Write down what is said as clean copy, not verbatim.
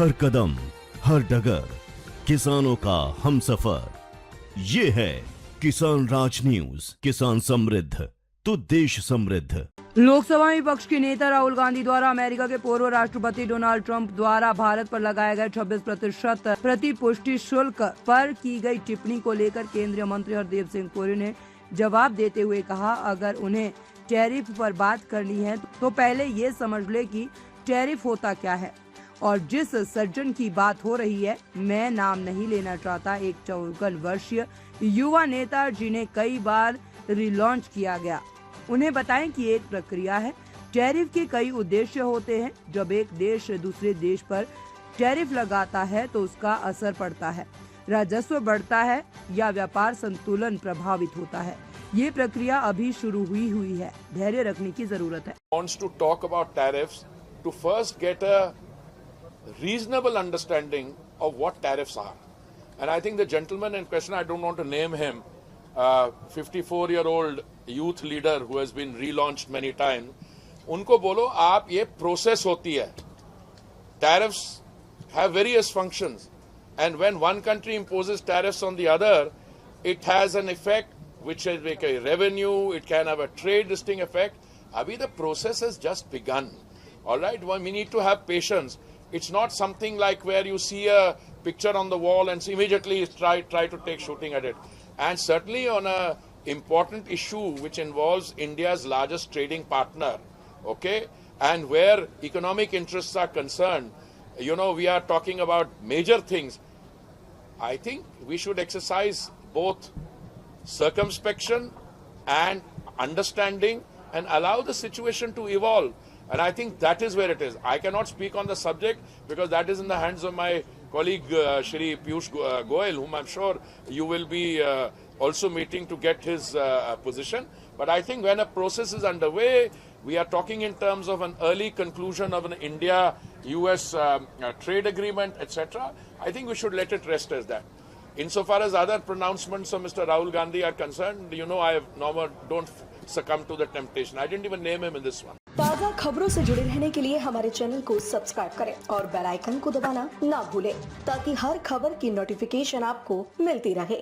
हर कदम, हर डगर, किसानों का हमसफर। ये है किसान राज न्यूज। किसान समृद्ध तो देश समृद्ध। लोकसभा में विपक्ष के नेता राहुल गांधी द्वारा अमेरिका के पूर्व राष्ट्रपति डोनाल्ड ट्रंप द्वारा भारत पर लगाए गए 26% प्रतिपुष्टि शुल्क पर की गई टिप्पणी को लेकर केंद्रीय मंत्री हरदीप सिंह पुरी ने जवाब देते हुए कहा, अगर उन्हें टैरिफ पर बात करनी है तो पहले ये समझ ले कि टैरिफ होता क्या है। और जिस सज्जन की बात हो रही है, मैं नाम नहीं लेना चाहता, एक 54 वर्षीय युवा नेता जिन्हें कई बार रिलॉन्च किया गया, उन्हें बताएं कि एक प्रक्रिया है। टैरिफ के कई उद्देश्य होते हैं। जब एक देश दूसरे देश पर टैरिफ लगाता है तो उसका असर पड़ता है, राजस्व बढ़ता है या व्यापार संतुलन प्रभावित होता है। ये प्रक्रिया अभी शुरू हुई है, धैर्य रखने की जरूरत है। Wants to talk about tariffs to first get a reasonable understanding of what tariffs are. And I think the gentleman in question, I don't want to name him, 54-year-old youth leader who has been relaunched many times, उनको बोलो आप ये process होती है. Tariffs have various functions, and when one country imposes tariffs on the other, it has an effect which is like a revenue, it can have a trade distinct effect. Abhi the process has just begun. All right, well, we need to have patience. It's not something like where you see a picture on the wall and immediately try to take shooting at it. And certainly on a important issue which involves India's largest trading partner, okay, and where economic interests are concerned, you know, we are talking about major things. I think we should exercise both circumspection and understanding and allow the situation to evolve. And I think that is where it is. I cannot speak on the subject because that is in the hands of my colleague Shri Piyush Goyal, whom I'm sure you will be also meeting to get his position. But I think when a process is underway, we are talking in terms of an early conclusion of an India-US trade agreement, etc. I think we should let it rest as that. Insofar as other pronouncements of Mr. Rahul Gandhi are concerned, you know, I don't succumb to the temptation. I didn't even name him in this one. ताज़ा खबरों से जुड़े रहने के लिए हमारे channel को subscribe करें और बेल आइकन को दबाना ना भूलें, ताकि हर खबर की नोटिफिकेशन आपको मिलती रहे।